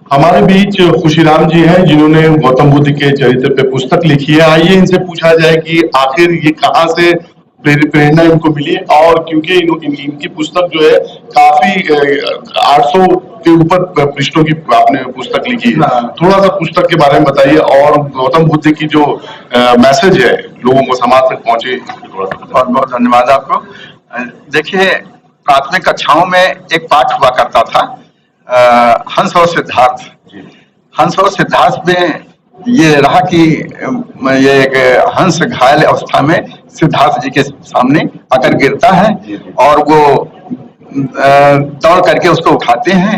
हमारे बीच खुशीराम जी हैं जिन्होंने गौतम बुद्ध के चरित्र पे पुस्तक लिखी है। आइए इनसे पूछा जाए कि आखिर ये कहाँ से प्रेरणा इनको मिली, और क्योंकि इनकी पुस्तक जो है काफी 800 के ऊपर पृष्ठों की आपने पुस्तक लिखी है। थोड़ा सा पुस्तक के बारे में बताइए और गौतम बुद्ध की जो मैसेज है लोगों को समाज तक पहुंचे। बहुत बहुत धन्यवाद आपको। देखिए, प्राथमिक कक्षाओं में एक पाठ हुआ करता था, हंस और सिद्धार्थ। हंस और सिद्धार्थ में ये रहा कि ये एक हंस घायल अवस्था में सिद्धार्थ जी के सामने आकर गिरता है और वो दौड़ करके उसको उठाते हैं,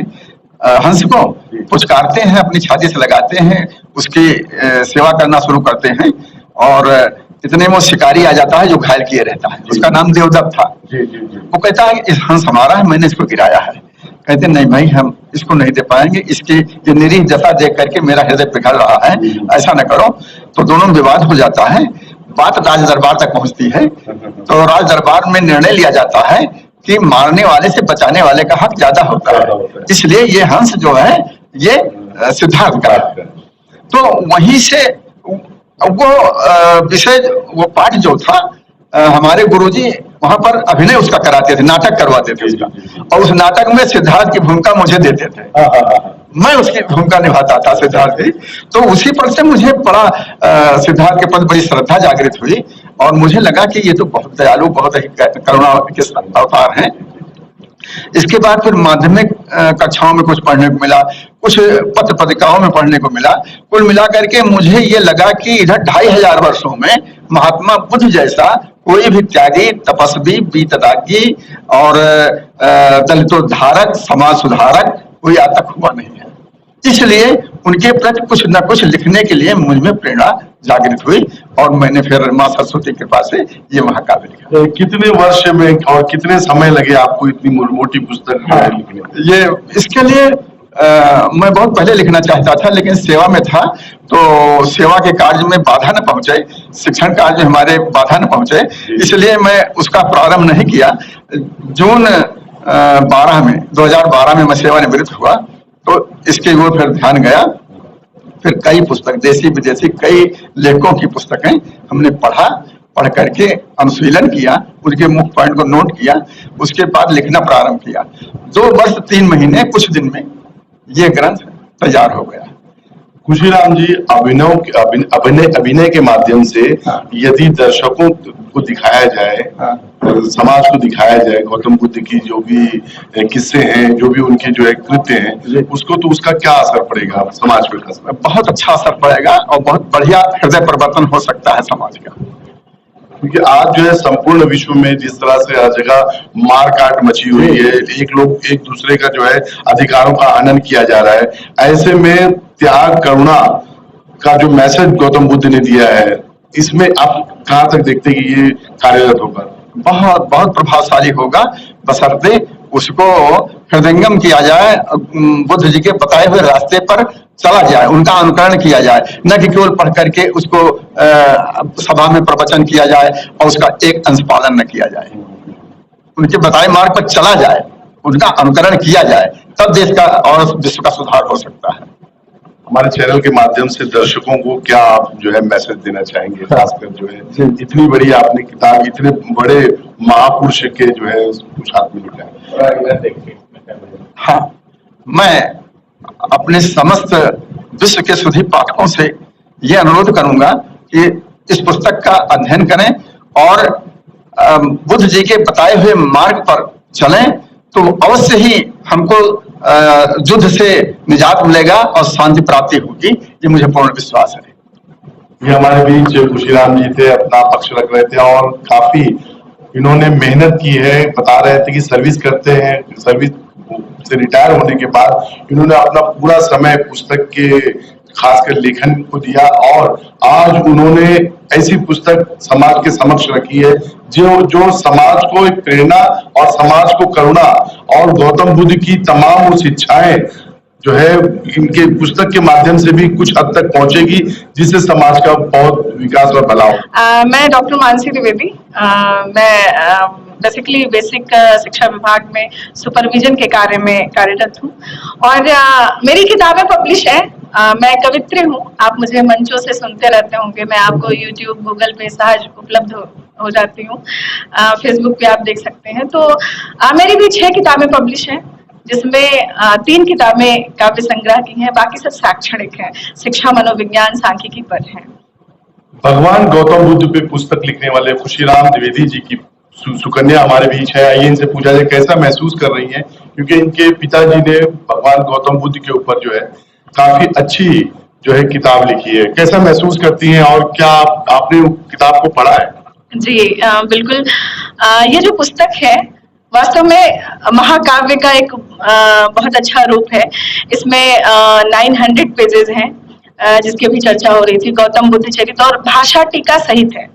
हंस को पुचकारते हैं, अपनी छाती से लगाते हैं, उसकी सेवा करना शुरू करते हैं और इतने में वो शिकारी आ जाता है जो घायल किए रहता है। उसका नाम देवदत्त था। वो कहता है इस हंस हमारा है, मैंने इसको गिराया है। कहते नहीं भाई, हम इसको नहीं दे पाएंगे, इसकी ये निरीह दशा देख करके मेरा हृदय पिघल रहा है, ऐसा न करो। तो दोनों में विवाद हो जाता है, बात राज दरबार तक पहुंचती है। तो राज दरबार में निर्णय लिया जाता है कि मारने वाले से बचाने वाले का हक ज्यादा होता है, इसलिए ये हंस जो है ये सिद्धार्थ का है। तो वहीं से वो विषय, वो पाठ जो था, हमारे गुरुजी वहां पर अभिनय उसका कराते थे, नाटक करवाते थे उसका, और उस नाटक में सिद्धार्थ की भूमिका मुझे देते थे। मैं उसकी भूमिका निभाता था सिद्धार्थ की। तो उसी पर से मुझे बड़ा सिद्धार्थ के प्रति बड़ी श्रद्धा जागृत हुई और मुझे लगा कि ये तो बहुत दयालु, बहुत ही करुणा के अवतार हैं। इसके बाद फिर माध्यमिक कक्षाओं में कुछ पढ़ने को मिला, कुछ पत्र पत्रिकाओं में पढ़ने को मिला। कुल मिलाकर के मुझे ये लगा कि इधर 2500 वर्षों में महात्मा बुद्ध जैसा कोई भी त्यागी, तपस्वी, बीतदागी और दलितोद्धारक, समाज सुधारक कोई आज तक हुआ नहीं है। इसलिए उनके प्रति कुछ न कुछ लिखने के लिए मुझ में प्रेरणा जागृत हुई और मैंने फिर माँ सरस्वती की कृपा से ये महाकाव्य लिखा। कितने वर्ष में और कितने समय लगे आपको इतनी मोटी पुस्तक लिखने? ये इसके लिए मैं बहुत पहले लिखना चाहता था, लेकिन सेवा में था तो सेवा के कार्य में बाधा न पहुंचे, शिक्षण कार्य में हमारे बाधा न पहुंचे, इसलिए मैं उसका प्रारंभ नहीं किया। जून 2012 में मैं सेवानिवृत्त हुआ तो इसके ओर फिर ध्यान गया। फिर कई पुस्तक, देसी विदेशी कई लेखकों की पुस्तकें हमने पढ़ करके अनुशीलन किया, उनके मुख्य पॉइंट को नोट किया, उसके बाद लिखना प्रारंभ किया। 2 वर्ष 3 महीने कुछ दिन में ये ग्रंथ तैयार हो गया। खुशीराम जी, अभिनय के माध्यम से यदि दर्शकों को दिखाया जाए, समाज को दिखाया जाए गौतम बुद्ध की जो भी किस्से हैं, जो भी उनके जो है कृत्य हैं, उसको तो उसका क्या असर पड़ेगा समाज पे? बहुत अच्छा असर पड़ेगा और बहुत बढ़िया हृदय परिवर्तन हो सकता है समाज का। क्योंकि आज जो है संपूर्ण विश्व में जिस तरह से हर जगह मार काट मची हुई है, एक दूसरे का जो है अधिकारों का हनन किया जा रहा है, ऐसे में त्याग, करुणा का जो मैसेज गौतम बुद्ध ने दिया है, इसमें आप कहाँ तक देखते हैं कि ये कार्यरत होगा? बहुत बहुत प्रभावशाली होगा, बशर्ते उसको हृदयंगम किया जाए, बुद्ध जी के बताए हुए रास्ते पर चला जाए, उनका अनुकरण किया जाए, न कि केवल पढ़ करके उसको सभा में प्रवचन किया जाए और उसका एक अंश पालन न किया जाए। उनके बताए मार्ग पर चला जाए, उनका अनुकरण किया जाए, तब देश का और विश्व का सुधार हो सकता है। हमारे चैनल के माध्यम से दर्शकों को क्या आप जो है मैसेज देना चाहेंगे, खासकर जो है इतनी बड़ी आपने किताब, इतने बड़े महापुरुष के जो है कुछ हाथ में लिखा है? हाँ, मैं अपने समस्त विश्व के सुधी पाठकों से ये अनुरोध करूंगा कि इस पुस्तक का अध्ययन करें और बुद्ध जी के बताए हुए मार्ग पर चलें, तो अवश्य ही हमको युद्ध से निजात मिलेगा और शांति प्राप्ति होगी, ये मुझे पूर्ण विश्वास है। ये हमारे बीच खुशीराम जी थे, अपना पक्ष रख रहे थे और काफी इन्होंने मेहनत की है। बता रहे थे कि सर्विस करते हैं, सर्विस से रिटायर होने के बाद इन्होंने अपना पूरा समय पुस्तक के खासकर लेखन को दिया और आज उन्होंने ऐसी पुस्तक समाज के समक्ष रखी है जो समाज को एक प्रेरणा और समाज को करुणा और गौतम बुद्ध की तमाम वो शिक्षाएं जो है इनके पुस्तक के माध्यम से भी कुछ हद तक पहुंचेगी, जिससे समाज का बहुत विकास और भला हो। मैं डॉक्टर मानसी द्विवेदी, मैं बेसिकली बेसिक शिक्षा विभाग में सुपरविजन के कार्य में कार्यरत हूँ और मेरी किताबें पब्लिश है। मैं कवित्री हूँ, आप मुझे मंचों से सुनते रहते होंगे, मैं आपको यूट्यूब गूगल पे सहज उपलब्ध हो जाती हूँ, फेसबुक पे आप देख सकते हैं। तो मेरी भी 6 किताबें पब्लिश हैं, जिसमें 3 किताबें काव्य संग्रह की हैं, बाकी सब शैक्षणिक हैं, शिक्षा, मनोविज्ञान, सांख्यिकी पर हैं। भगवान गौतम बुद्ध पे पुस्तक लिखने वाले खुशीराम द्विवेदी जी की सुकन्या हमारे बीच है। आइए इनसे पूछा जाए कैसा महसूस कर रही हैं, क्योंकि इनके पिताजी ने भगवान गौतम बुद्ध के ऊपर जो है काफी अच्छी जो है किताब लिखी है। कैसा महसूस करती हैं और क्या आपने किताब को पढ़ा है? जी बिल्कुल। ये जो पुस्तक है वास्तव में महाकाव्य का एक बहुत अच्छा रूप है। इसमें 900 पेजेस हैं, जिसकी अभी चर्चा हो रही थी, गौतम बुद्ध चरित, और भाषा टीका सहित है।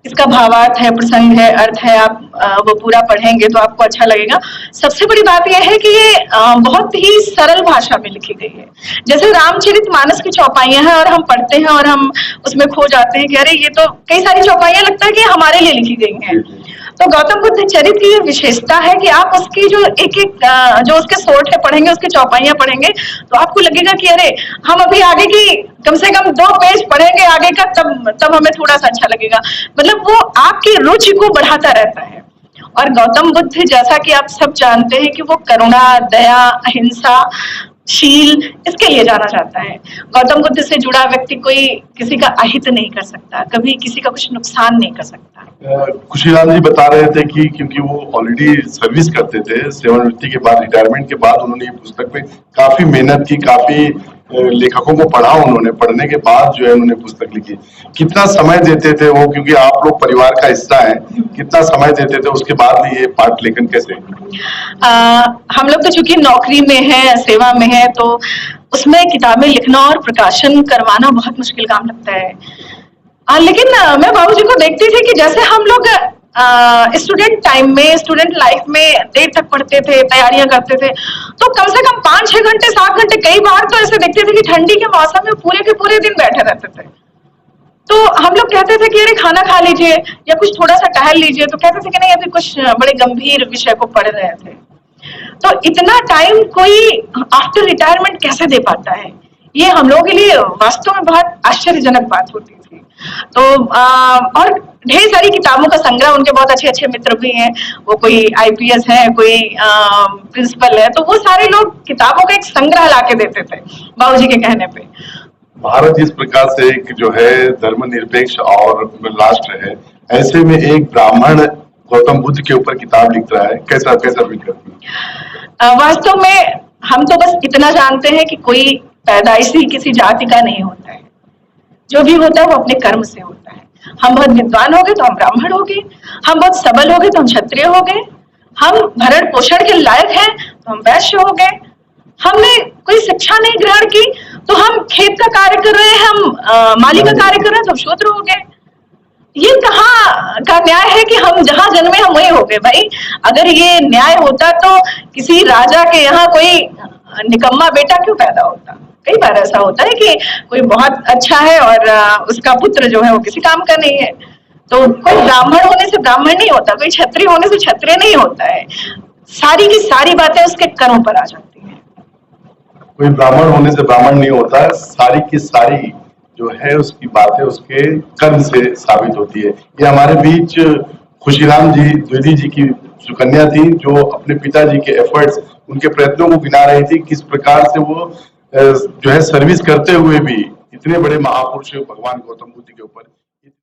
इसका भावार्थ है, प्रसंग है, अर्थ है, आप वो पूरा पढ़ेंगे तो आपको अच्छा लगेगा। सबसे बड़ी बात यह है कि ये बहुत ही सरल भाषा में लिखी गई है। जैसे रामचरितमानस की चौपाइयां हैं और हम पढ़ते हैं और हम उसमें खो जाते हैं कि अरे ये तो कई सारी चौपाइयां लगता है कि हमारे लिए लिखी गई हैं। तो गौतम बुद्ध चरित की ये विशेषता है कि आप उसकी जो एक जो उसके सोर्ट है पढ़ेंगे, उसकी चौपाइयां पढ़ेंगे तो आपको लगेगा कि अरे हम अभी आगे की कम से कम 2 पेज पढ़ेंगे आगे का, तब हमें थोड़ा सा अच्छा लगेगा। मतलब वो आपकी रुचि को बढ़ाता रहता है। और गौतम बुद्ध, जैसा कि आप सब जानते हैं कि वो करुणा, दया, अहिंसा, शील, इसके लिए जाना जाता है। गौतम बुद्ध से जुड़ा व्यक्ति कोई किसी का अहित नहीं कर सकता, कभी किसी का कुछ नुकसान नहीं कर सकता। खुशीराम जी बता रहे थे कि क्योंकि वो ऑलरेडी सर्विस करते थे, सेवानिवृत्ति के बाद, रिटायरमेंट के बाद उन्होंने ये पुस्तक पे काफी मेहनत की, काफी लेखकों को पढ़ा उन्होंने, पढ़ने के बाद जो है उन्होंने पुस्तक लिखी। कितना समय देते थे वो, क्योंकि आप लोग परिवार का हिस्सा है, कितना समय देते थे, उसके बाद भी ये पाठ लेखन कैसे? हम लोग तो चूंकि नौकरी में है, सेवा में है, तो उसमें किताबें लिखना और प्रकाशन करवाना बहुत मुश्किल काम लगता है। लेकिन मैं बाबूजी को देखती थी कि जैसे हम लोग स्टूडेंट टाइम में, स्टूडेंट लाइफ में देर तक पढ़ते थे, तैयारियां करते थे, तो कम से कम 5-6 घंटे, 7 घंटे, कई बार तो ऐसे देखते थे कि ठंडी के मौसम में पूरे के पूरे दिन बैठे रहते थे। तो हम लोग कहते थे कि अरे खाना खा लीजिए या कुछ थोड़ा सा टहल लीजिए, तो कहते थे कि नहीं अभी कुछ बड़े गंभीर विषय को पढ़ रहे थे। तो इतना टाइम कोई आफ्टर रिटायरमेंट कैसे दे पाता है, ये हम लोगों के लिए वास्तव में बहुत आश्चर्यजनक बात होती थी। तो और ढेर सारी किताबों का संग्रह, उनके बहुत अच्छे अच्छे मित्र भी हैं, वो कोई आईपीएस है, कोई प्रिंसिपल है, तो वो सारे लोग किताबों का एक संग्रह लाके देते थे बाबूजी के कहने पे। भारत जिस प्रकार से एक जो है धर्मनिरपेक्ष और राष्ट्र है, ऐसे में एक ब्राह्मण गौतम बुद्ध के ऊपर किताब लिख रहा है, कैसा फील करती है? वास्तव में हम तो बस इतना जानते हैं कि कोई पैदाइशी किसी जाति का नहीं होता है, जो भी होता है वो अपने कर्म से होता है। हम बहुत विद्वान हो गए तो हम ब्राह्मण हो गए, हम बहुत सबल हो गए तो हम क्षत्रिय हो गए, हम भरण पोषण के लायक हैं तो हम वैश्य हो गए, हमने कोई शिक्षा नहीं ग्रहण की तो हम खेत का कार्य कर रहे हैं, हम माली का कार्य कर रहे हैं तो हम शूद्र हो गए। ये कहाँ का न्याय है कि हम जहां जन्मे हम वही हो गए? भाई अगर ये न्याय होता तो किसी राजा के यहाँ कोई निकम्मा बेटा क्यों पैदा होता? कई बार ऐसा होता है कि कोई बहुत अच्छा है और उसका पुत्र जो है वो किसी काम का नहीं है। तो कोई ब्राह्मण होने से ब्राह्मण नहीं होता, कोई क्षत्रिय होने से क्षत्रिय नहीं होता है। सारी की सारी बातें उसके कर्म पर आ जाती हैं। कोई ब्राह्मण होने से ब्राह्मण नहीं होता, सारी की सारी जो है उसकी बातें उसके कर्म से साबित होती है। ये हमारे बीच खुशीराम जी द्विवेदी जी की सुकन्या थी, जो अपने पिताजी के एफर्ट्स, उनके प्रयत्नों को गिना रही थी, किस प्रकार से वो जो है सर्विस करते हुए भी इतने बड़े महापुरुष भगवान गौतम बुद्ध के ऊपर